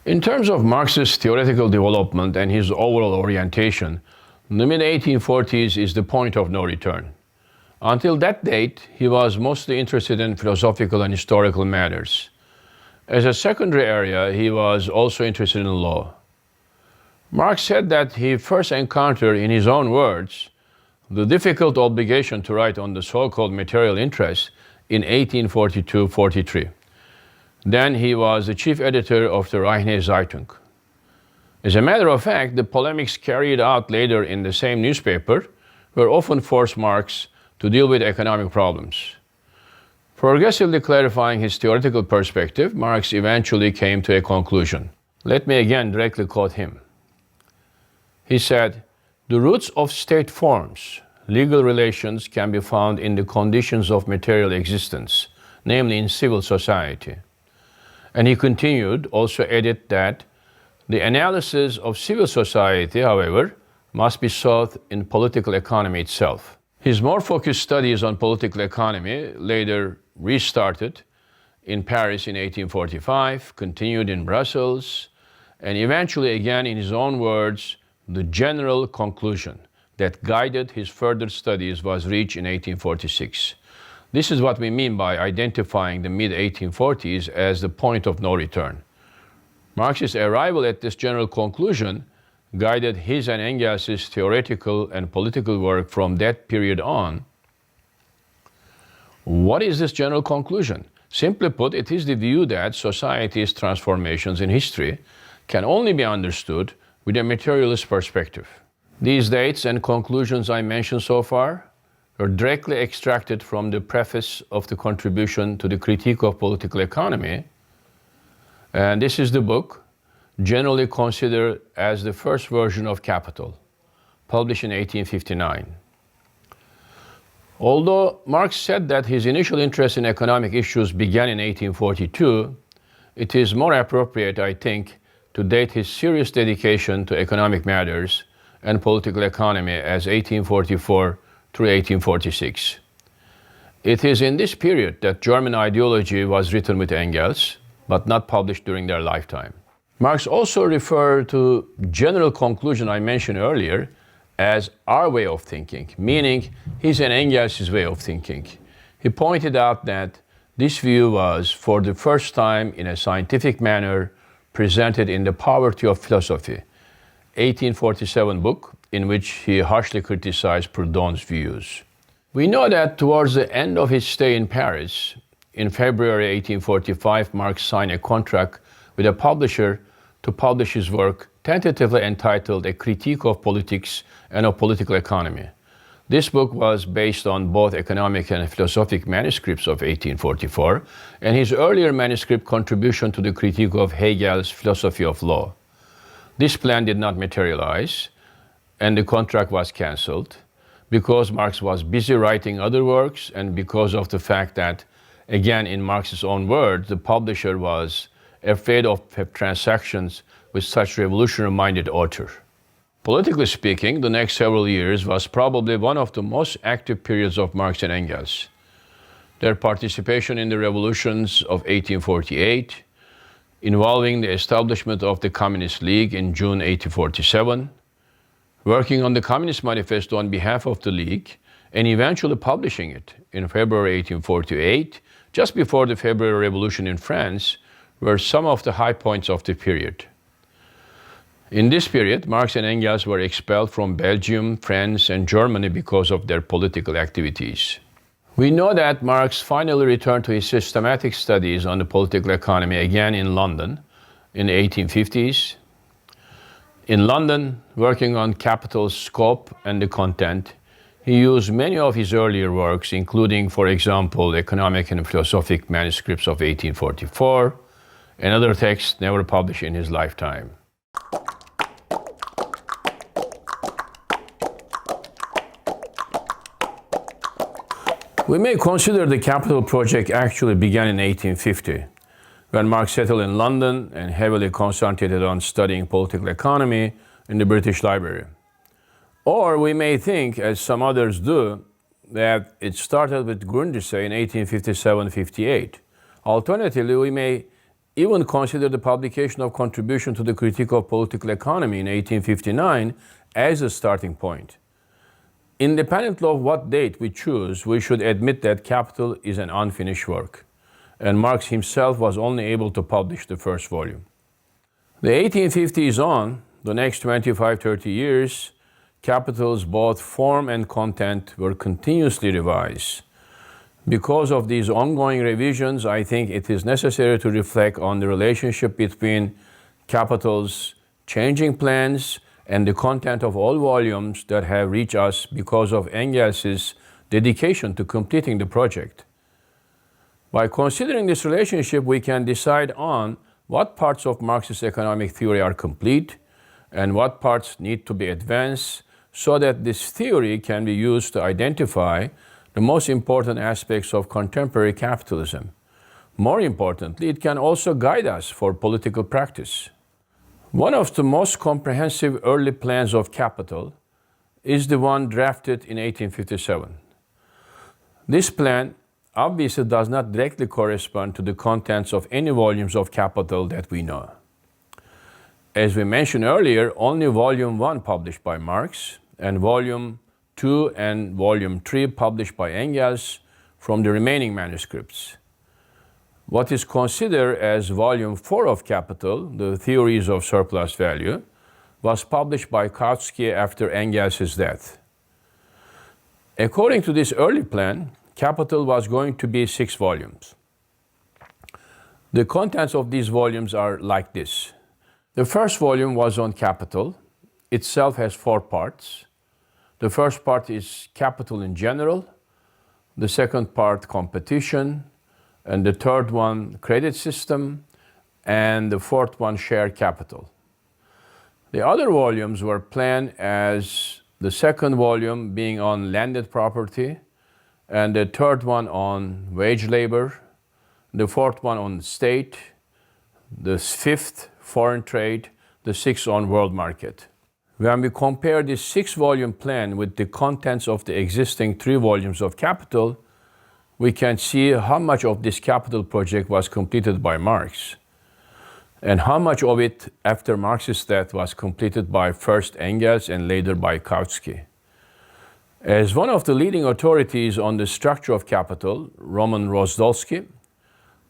In terms of Marx's theoretical development and his overall orientation, the mid-1840s is the point of no return. Until that date, he was mostly interested in philosophical and historical matters. As a secondary area, he was also interested in law. Marx said that he first encountered, in his own words, the difficult obligation to write on the so-called material interest in 1842-43. Then he was the chief editor of the Rheinische Zeitung. As a matter of fact, the polemics carried out later in the same newspaper were often forced Marx to deal with economic problems. Progressively clarifying his theoretical perspective, Marx eventually came to a conclusion. Let me again directly quote him. He said, "The roots of state forms, legal relations, can be found in the conditions of material existence, namely in civil society." And he continued, also added that the analysis of civil society, however, must be sought in political economy itself. His more focused studies on political economy later restarted in Paris in 1845, continued in Brussels, and eventually again, in his own words, the general conclusion that guided his further studies was reached in 1846. This is what we mean by identifying the mid-1840s as the point of no return. Marx's arrival at this general conclusion guided his and Engels' theoretical and political work from that period on. What is this general conclusion? Simply put, it is the view that society's transformations in history can only be understood with a materialist perspective. These dates and conclusions I mentioned so far are directly extracted from the preface of the contribution to the critique of political economy. And this is the book, generally considered as the first version of Capital, published in 1859. Although Marx said that his initial interest in economic issues began in 1842, it is more appropriate, I think, to date his serious dedication to economic matters and political economy as 1844 through 1846. It is in this period that German ideology was written with Engels, but not published during their lifetime. Marx also referred to general conclusion I mentioned earlier as our way of thinking, meaning his and Engels' way of thinking. He pointed out that this view was, for the first time in a scientific manner, presented in The Poverty of Philosophy, 1847 book, in which he harshly criticized Proudhon's views. We know that towards the end of his stay in Paris, in February 1845, Marx signed a contract with a publisher to publish his work, tentatively entitled A Critique of Politics and of Political Economy. This book was based on both economic and philosophic manuscripts of 1844 and his earlier manuscript contribution to the critique of Hegel's philosophy of law. This plan did not materialize, and the contract was cancelled because Marx was busy writing other works and because of the fact that, again, in Marx's own words, the publisher was afraid of transactions with such revolutionary-minded author. Politically speaking, the next several years was probably one of the most active periods of Marx and Engels. Their participation in the revolutions of 1848, involving the establishment of the Communist League in June 1847, working on the Communist Manifesto on behalf of the League, and eventually publishing it in February 1848, just before the February Revolution in France, were some of the high points of the period. In this period, Marx and Engels were expelled from Belgium, France, and Germany because of their political activities. We know that Marx finally returned to his systematic studies on the political economy again in London in the 1850s. In London, working on Capital's scope and the content, he used many of his earlier works, including, for example, economic and philosophic manuscripts of 1844 and other texts never published in his lifetime. We may consider the Capital project actually began in 1850, when Marx settled in London and heavily concentrated on studying political economy in the British Library. Or we may think, as some others do, that it started with Grundrisse in 1857-58. Alternatively, we may even considered the publication of Contribution to the Critique of Political Economy in 1859 as a starting point. Independently of what date we choose, we should admit that Capital is an unfinished work, and Marx himself was only able to publish the first volume. The 1850s on, the next 25-30 years, Capital's both form and content were continuously revised. Because of these ongoing revisions, I think it is necessary to reflect on the relationship between Capital's changing plans and the content of all volumes that have reached us because of Engels's dedication to completing the project. By considering this relationship, we can decide on what parts of Marxist economic theory are complete and what parts need to be advanced so that this theory can be used to identify the most important aspects of contemporary capitalism. More importantly, it can also guide us for political practice. One of the most comprehensive early plans of Capital is the one drafted in 1857. This plan obviously does not directly correspond to the contents of any volumes of Capital that we know. As we mentioned earlier, only Volume 1 published by Marx and Volume 2 and Volume 3 published by Engels from the remaining manuscripts. What is considered as Volume 4 of Capital, the Theories of Surplus Value, was published by Kautsky after Engels' death. According to this early plan, Capital was going to be 6 volumes. The contents of these volumes are like this. The first volume was on Capital. Itself has 4 parts. The first part is Capital in general, the second part competition, and the third one credit system, and the fourth one share capital. The other volumes were planned as the second volume being on landed property, and the third one on wage labor, the fourth one on state, the fifth foreign trade, the sixth on world market. When we compare this 6-volume plan with the contents of the existing 3 volumes of Capital, we can see how much of this Capital project was completed by Marx, and how much of it after Marx's death was completed by first Engels and later by Kautsky. As one of the leading authorities on the structure of Capital, Roman Rozdolsky,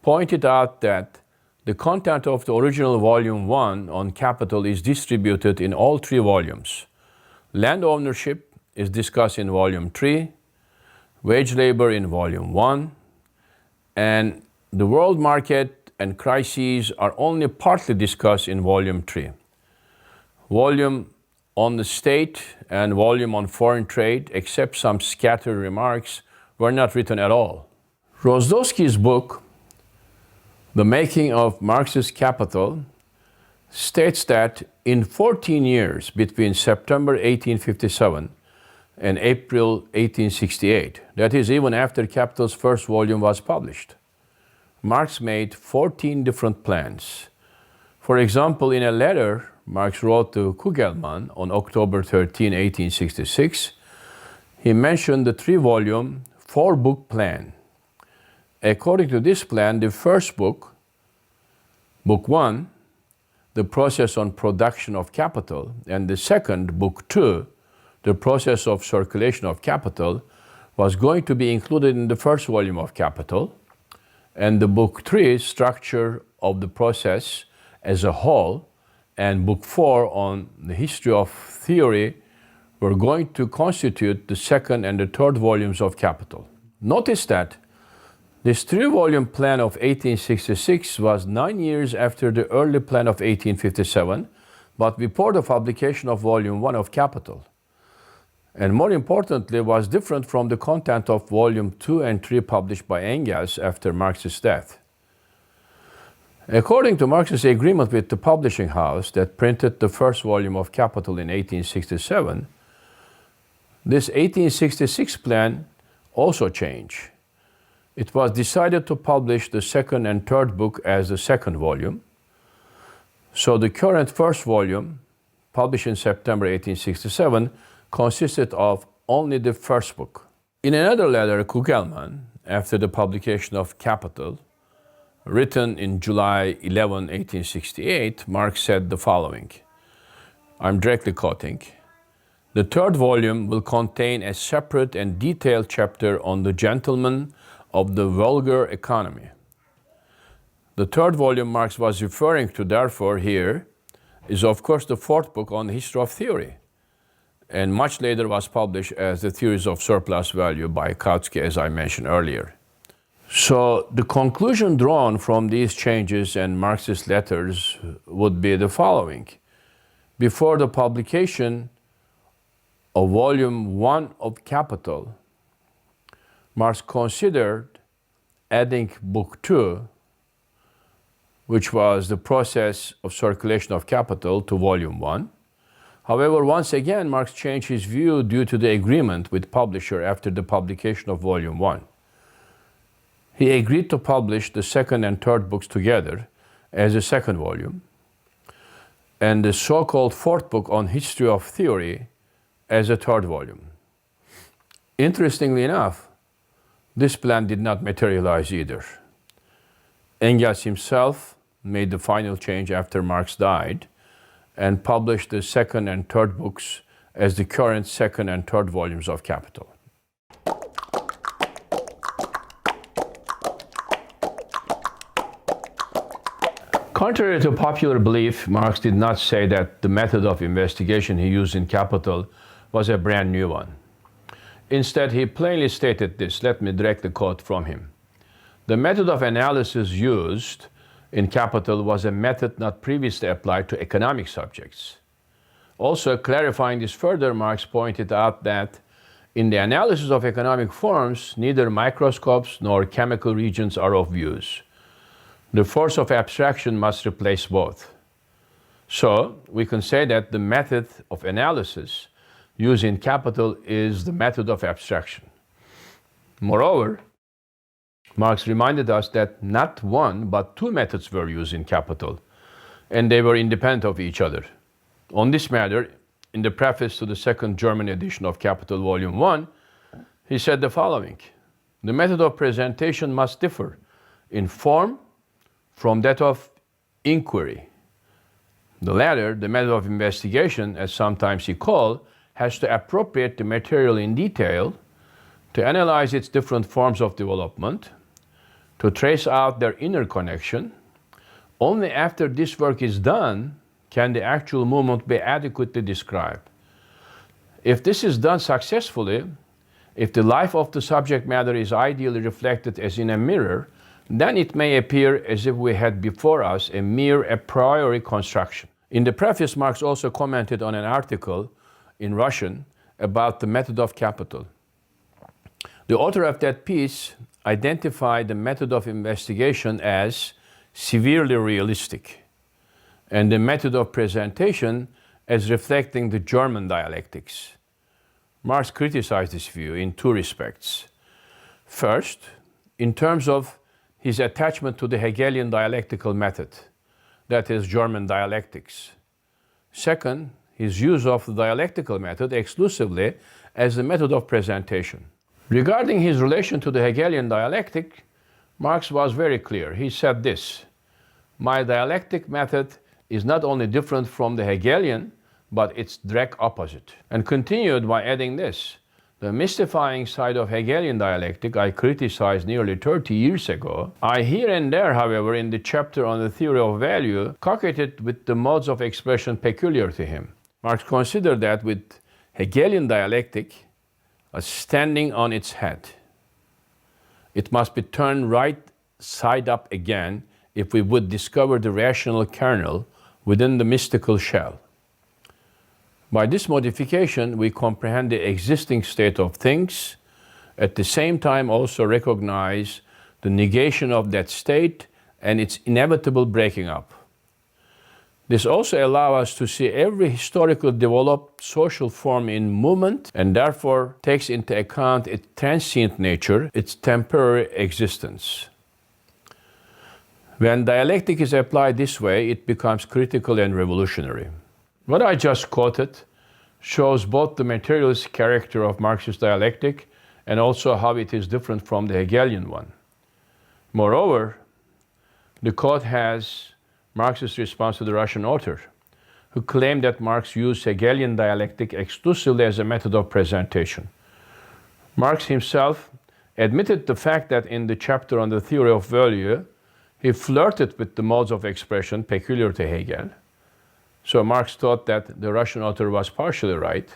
pointed out that the content of the original Volume 1 on Capital is distributed in all 3 volumes. Land ownership is discussed in Volume 3, wage labor in Volume 1, and the world market and crises are only partly discussed in Volume 3. Volume on the state and volume on foreign trade, except some scattered remarks, were not written at all. Rozdolsky's book, The Making of Marxist Capital, states that in 14 years between September 1857 and April 1868, that is even after Capital's first volume was published, Marx made 14 different plans. For example, in a letter Marx wrote to Kugelmann on October 13, 1866, he mentioned the 3-volume, 4-book plan. According to this plan, the first book, Book 1, the process on production of capital, and the second, Book 2, the process of circulation of capital, was going to be included in the first volume of Capital, and the Book 3, structure of the process as a whole, and Book 4 on the history of theory were going to constitute the second and the third volumes of Capital. Notice that this 3-volume plan of 1866 was 9 years after the early plan of 1857, but before the publication of Volume 1 of Capital. And more importantly, was different from the content of Volume 2 and 3 published by Engels after Marx's death. According to Marx's agreement with the publishing house that printed the first volume of Capital in 1867, this 1866 plan also changed. It was decided to publish the second and third book as the second volume. So the current first volume, published in September 1867, consisted of only the first book. In another letter, Kugelmann, after the publication of Capital, written in July 11, 1868, Marx said the following. I'm directly quoting. The third volume will contain a separate and detailed chapter on the gentlemen of the vulgar economy. The third volume Marx was referring to, therefore, here is, of course, the fourth book on the history of theory, and much later was published as the Theories of Surplus Value by Kautsky, as I mentioned earlier. So the conclusion drawn from these changes and Marxist letters would be the following. Before the publication of Volume 1 of Capital, Marx considered adding Book 2, which was the process of circulation of capital, to Volume 1. However, once again, Marx changed his view due to the agreement with publisher after the publication of Volume 1. He agreed to publish the second and third books together as a second volume, and the so-called fourth book on history of theory as a third volume. Interestingly enough, this plan did not materialize either. Engels himself made the final change after Marx died and published the second and third books as the current second and third volumes of Capital. Contrary to popular belief, Marx did not say that the method of investigation he used in Capital was a brand new one. Instead, he plainly stated this. Let me directly quote from him. The method of analysis used in Capital was a method not previously applied to economic subjects. Also, clarifying this further, Marx pointed out that in the analysis of economic forms, neither microscopes nor chemical regions are of use. The force of abstraction must replace both. So, we can say that the method of analysis used in Capital is the method of abstraction. Moreover, Marx reminded us that not one but two methods were used in Capital, and they were independent of each other. On this matter, in the preface to the second German edition of Capital Volume 1, he said the following. The method of presentation must differ in form from that of inquiry. The latter, the method of investigation, as sometimes he called, has to appropriate the material in detail, to analyze its different forms of development, to trace out their inner connection. Only after this work is done can the actual movement be adequately described. If this is done successfully, if the life of the subject matter is ideally reflected as in a mirror, then it may appear as if we had before us a mere a priori construction. In the preface, Marx also commented on an article in Russian about the method of Capital. The author of that piece identified the method of investigation as severely realistic, and the method of presentation as reflecting the German dialectics. Marx criticized this view in two respects. First, in terms of his attachment to the Hegelian dialectical method, that is, German dialectics. Second, his use of the dialectical method exclusively as the method of presentation. Regarding his relation to the Hegelian dialectic, Marx was very clear. He said this, "My dialectic method is not only different from the Hegelian, but its direct opposite." And continued by adding this, "The mystifying side of Hegelian dialectic I criticized nearly 30 years ago. I here and there, however, in the chapter on the theory of value, coquetted with the modes of expression peculiar to him." Marx considered that with Hegelian dialectic as standing on its head. It must be turned right side up again if we would discover the rational kernel within the mystical shell. By this modification, we comprehend the existing state of things, at the same time also recognize the negation of that state and its inevitable breaking up. This also allows us to see every historically developed social form in movement and therefore takes into account its transient nature, its temporary existence. When dialectic is applied this way, it becomes critical and revolutionary. What I just quoted shows both the materialist character of Marxist dialectic and also how it is different from the Hegelian one. Moreover, The quote has Marx's response to the Russian author, who claimed that Marx used Hegelian dialectic exclusively as a method of presentation. Marx himself admitted the fact that in the chapter on the theory of value, he flirted with the modes of expression peculiar to Hegel. So Marx thought that the Russian author was partially right.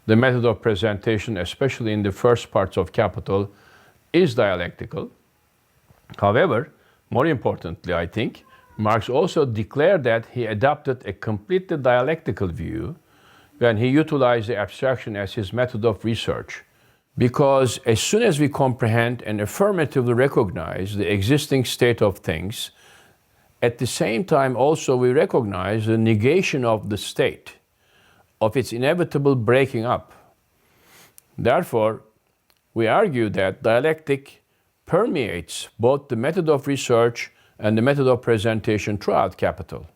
The method of presentation, especially in the first parts of Capital, is dialectical. However, more importantly, I think, Marx also declared that he adopted a completely dialectical view when he utilized the abstraction as his method of research. Because as soon as we comprehend and affirmatively recognize the existing state of things, at the same time also we recognize the negation of the state, of its inevitable breaking up. Therefore, we argue that dialectic permeates both the method of research and the method of presentation throughout Capital.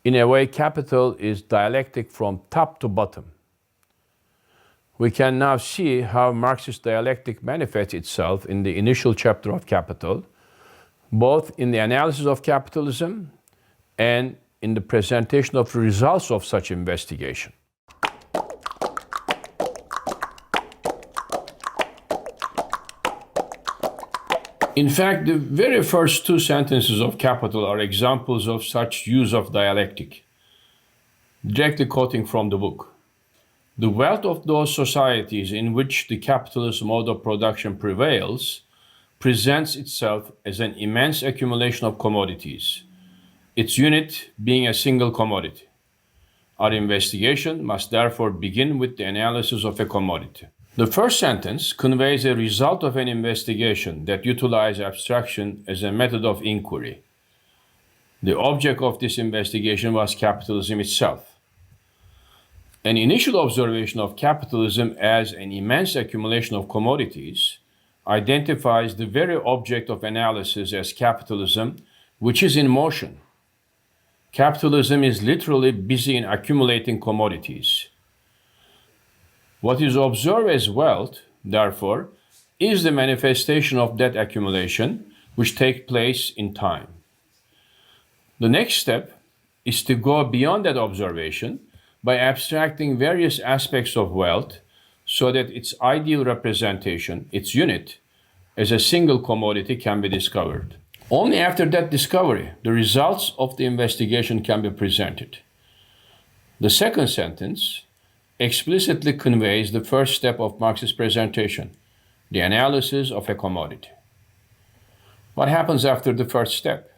In a way, Capital is dialectic from top to bottom. We can now see how Marxist dialectic manifests itself in the initial chapter of Capital, both in the analysis of capitalism and in the presentation of the results of such investigation. In fact, the very first two sentences of Capital are examples of such use of dialectic. Directly quoting from the book. The wealth of those societies in which the capitalist mode of production prevails presents itself as an immense accumulation of commodities, its unit being a single commodity. Our investigation must therefore begin with the analysis of a commodity. The first sentence conveys a result of an investigation that utilizes abstraction as a method of inquiry. The object of this investigation was capitalism itself. An initial observation of capitalism as an immense accumulation of commodities identifies the very object of analysis as capitalism, which is in motion. Capitalism is literally busy in accumulating commodities. What is observed as wealth, therefore, is the manifestation of that accumulation, which takes place in time. The next step is to go beyond that observation by abstracting various aspects of wealth so that its ideal representation, its unit, as a single commodity can be discovered. Only after that discovery, the results of the investigation can be presented. The second sentence explicitly conveys the first step of Marx's presentation, the analysis of a commodity. What happens after the first step?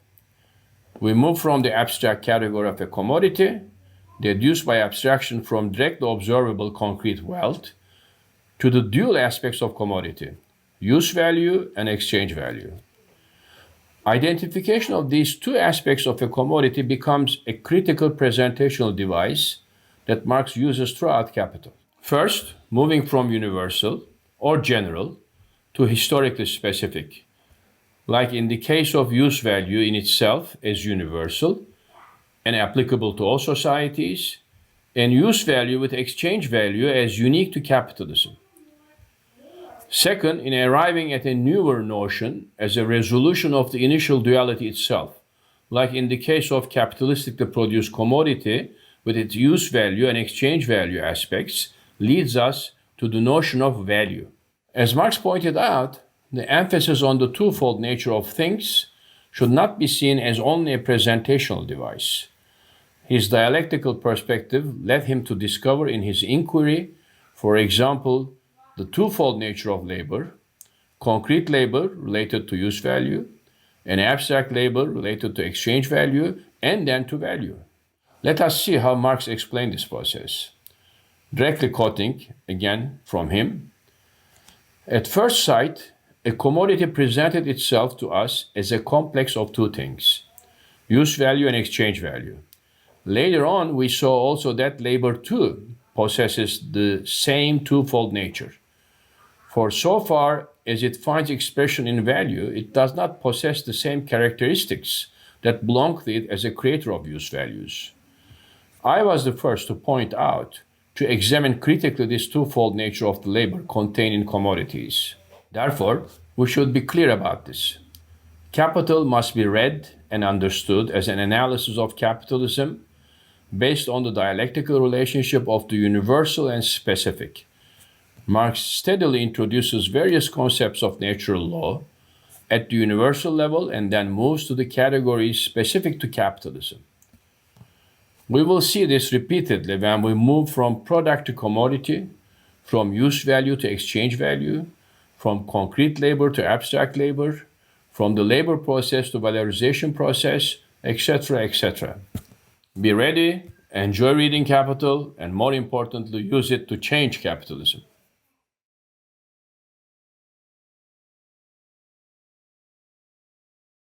We move from the abstract category of a commodity, deduced by abstraction from directly observable concrete wealth, to the dual aspects of commodity, use value and exchange value. Identification of these two aspects of a commodity becomes a critical presentational device that Marx uses throughout Capital. First, moving from universal or general to historically specific, like in the case of use value in itself as universal and applicable to all societies, and use value with exchange value as unique to capitalism. Second, in arriving at a newer notion as a resolution of the initial duality itself, like in the case of capitalistically produced commodity with its use value and exchange value aspects, leads us to the notion of value. As Marx pointed out, the emphasis on the twofold nature of things should not be seen as only a presentational device. His dialectical perspective led him to discover in his inquiry, for example, the twofold nature of labor, concrete labor related to use value, and abstract labor related to exchange value, and then to value. Let us see how Marx explained this process. Directly quoting again from him, at first sight, a commodity presented itself to us as a complex of two things, use value and exchange value. Later on, we saw also that labor too possesses the same twofold nature. For so far as it finds expression in value, it does not possess the same characteristics that belong to it as a creator of use values. I was the first to point out, to examine critically this twofold nature of the labor contained in commodities. Therefore, we should be clear about this. Capital must be read and understood as an analysis of capitalism based on the dialectical relationship of the universal and specific. Marx steadily introduces various concepts of natural law at the universal level and then moves to the categories specific to capitalism. We will see this repeatedly when we move from product to commodity, from use value to exchange value, from concrete labor to abstract labor, from the labor process to valorization process, etc., etc. Be ready, enjoy reading Capital, and more importantly, use it to change capitalism.